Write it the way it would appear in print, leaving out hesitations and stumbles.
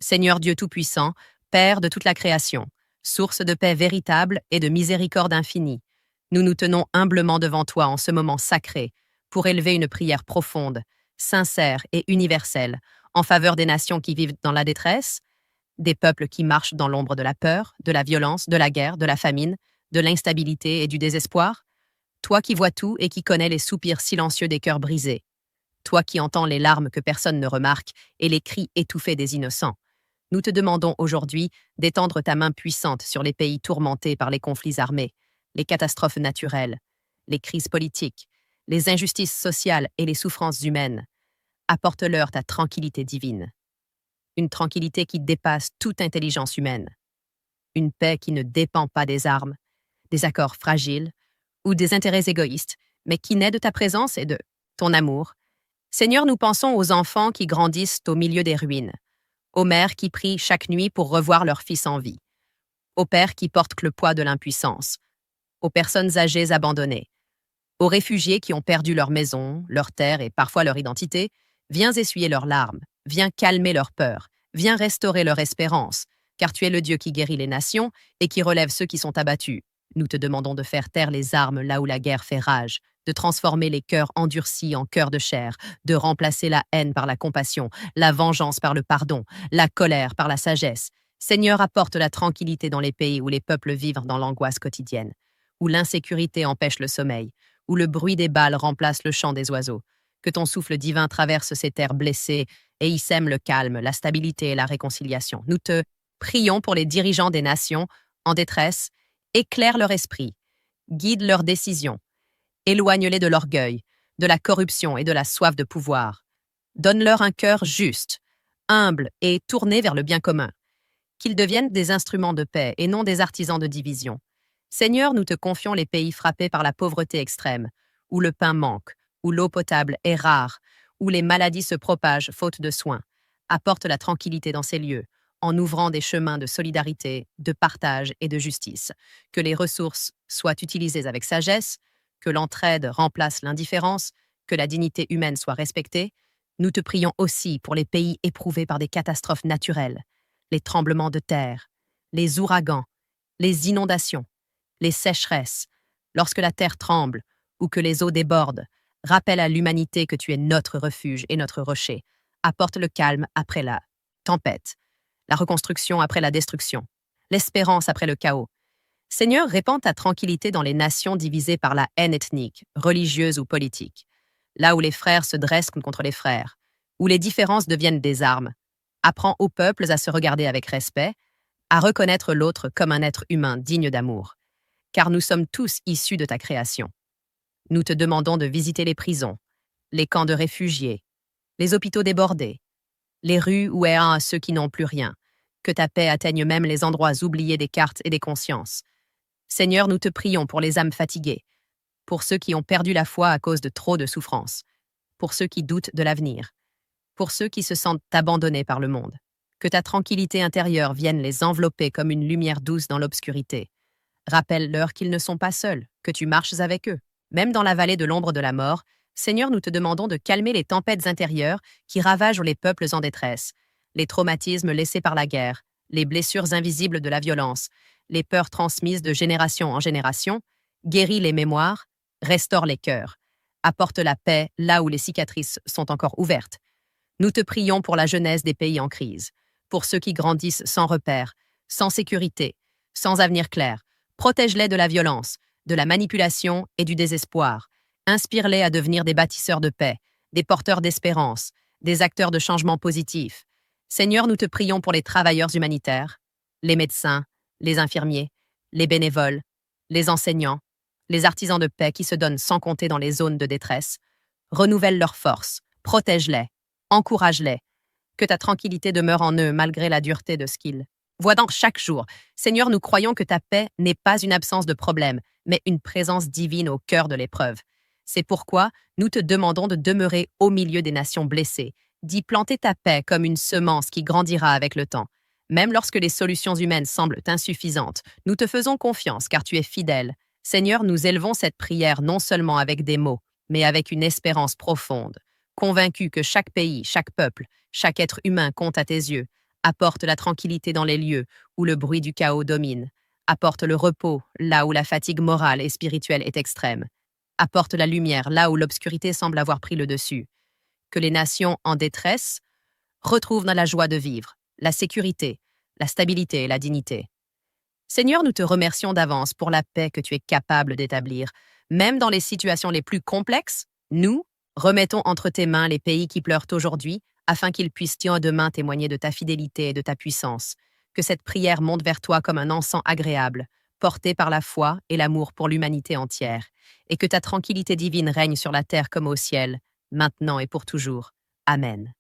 Seigneur Dieu Tout-Puissant, Père de toute la création, source de paix véritable et de miséricorde infinie, nous nous tenons humblement devant toi en ce moment sacré pour élever une prière profonde, sincère et universelle en faveur des nations qui vivent dans la détresse, des peuples qui marchent dans l'ombre de la peur, de la violence, de la guerre, de la famine, de l'instabilité et du désespoir. Toi qui vois tout et qui connais les soupirs silencieux des cœurs brisés. Toi qui entends les larmes que personne ne remarque et les cris étouffés des innocents. Nous te demandons aujourd'hui d'étendre ta main puissante sur les pays tourmentés par les conflits armés, les catastrophes naturelles, les crises politiques, les injustices sociales et les souffrances humaines. Apporte-leur ta tranquillité divine. Une tranquillité qui dépasse toute intelligence humaine. Une paix qui ne dépend pas des armes, des accords fragiles ou des intérêts égoïstes, mais qui naît de ta présence et de ton amour. Seigneur, nous pensons aux enfants qui grandissent au milieu des ruines, aux mères qui prient chaque nuit pour revoir leur fils en vie, aux pères qui portent le poids de l'impuissance, aux personnes âgées abandonnées, aux réfugiés qui ont perdu leur maison, leur terre et parfois leur identité. Viens essuyer leurs larmes, viens calmer leur peur, viens restaurer leur espérance, car tu es le Dieu qui guérit les nations et qui relève ceux qui sont abattus. Nous te demandons de faire taire les armes là où la guerre fait rage, de transformer les cœurs endurcis en cœurs de chair, de remplacer la haine par la compassion, la vengeance par le pardon, la colère par la sagesse. Seigneur, apporte la tranquillité dans les pays où les peuples vivent dans l'angoisse quotidienne, où l'insécurité empêche le sommeil, où le bruit des balles remplace le chant des oiseaux. Que ton souffle divin traverse ces terres blessées et y sème le calme, la stabilité et la réconciliation. Nous te prions pour les dirigeants des nations en détresse. Éclaire leur esprit, guide leurs décisions, éloigne-les de l'orgueil, de la corruption et de la soif de pouvoir. Donne-leur un cœur juste, humble et tourné vers le bien commun. Qu'ils deviennent des instruments de paix et non des artisans de division. Seigneur, nous te confions les pays frappés par la pauvreté extrême, où le pain manque, où l'eau potable est rare, où les maladies se propagent faute de soins. Apporte la tranquillité dans ces lieux, en ouvrant des chemins de solidarité, de partage et de justice. Que les ressources soient utilisées avec sagesse, que l'entraide remplace l'indifférence, que la dignité humaine soit respectée. Nous te prions aussi pour les pays éprouvés par des catastrophes naturelles, les tremblements de terre, les ouragans, les inondations, les sécheresses. Lorsque la terre tremble ou que les eaux débordent, rappelle à l'humanité que tu es notre refuge et notre rocher. Apporte le calme après la tempête, la reconstruction après la destruction, l'espérance après le chaos. Seigneur, répands ta tranquillité dans les nations divisées par la haine ethnique, religieuse ou politique, là où les frères se dressent contre les frères, où les différences deviennent des armes. Apprends aux peuples à se regarder avec respect, à reconnaître l'autre comme un être humain digne d'amour, car nous sommes tous issus de ta création. Nous te demandons de visiter les prisons, les camps de réfugiés, les hôpitaux débordés, les rues où errent ceux qui n'ont plus rien, que ta paix atteigne même les endroits oubliés des cartes et des consciences. Seigneur, nous te prions pour les âmes fatiguées, pour ceux qui ont perdu la foi à cause de trop de souffrances, pour ceux qui doutent de l'avenir, pour ceux qui se sentent abandonnés par le monde. Que ta tranquillité intérieure vienne les envelopper comme une lumière douce dans l'obscurité. Rappelle-leur qu'ils ne sont pas seuls, que tu marches avec eux. Même dans la vallée de l'ombre de la mort, Seigneur, nous te demandons de calmer les tempêtes intérieures qui ravagent les peuples en détresse, les traumatismes laissés par la guerre, les blessures invisibles de la violence, les peurs transmises de génération en génération. Guéris les mémoires, restaure les cœurs, apporte la paix là où les cicatrices sont encore ouvertes. Nous te prions pour la jeunesse des pays en crise, pour ceux qui grandissent sans repère, sans sécurité, sans avenir clair. Protège-les de la violence, de la manipulation et du désespoir. Inspire-les à devenir des bâtisseurs de paix, des porteurs d'espérance, des acteurs de changement positif. Seigneur, nous te prions pour les travailleurs humanitaires, les médecins, les infirmiers, les bénévoles, les enseignants, les artisans de paix qui se donnent sans compter dans les zones de détresse. Renouvelle leurs forces, protège-les, encourage-les. Que ta tranquillité demeure en eux malgré la dureté de ce qu'ils voient dans chaque jour. Seigneur, nous croyons que ta paix n'est pas une absence de problème, mais une présence divine au cœur de l'épreuve. C'est pourquoi nous te demandons de demeurer au milieu des nations blessées, d'y planter ta paix comme une semence qui grandira avec le temps. Même lorsque les solutions humaines semblent insuffisantes, nous te faisons confiance car tu es fidèle. Seigneur, nous élevons cette prière non seulement avec des mots, mais avec une espérance profonde, convaincus que chaque pays, chaque peuple, chaque être humain compte à tes yeux. Apporte la tranquillité dans les lieux où le bruit du chaos domine. Apporte le repos là où la fatigue morale et spirituelle est extrême. Apporte la lumière là où l'obscurité semble avoir pris le dessus. Que les nations en détresse retrouvent dans la joie de vivre, la sécurité, la stabilité et la dignité. Seigneur, nous te remercions d'avance pour la paix que tu es capable d'établir. Même dans les situations les plus complexes, nous remettons entre tes mains les pays qui pleurent aujourd'hui, afin qu'ils puissent demain témoigner de ta fidélité et de ta puissance. Que cette prière monte vers toi comme un encens agréable, porté par la foi et l'amour pour l'humanité entière, et que ta tranquillité divine règne sur la terre comme au ciel, maintenant et pour toujours. Amen.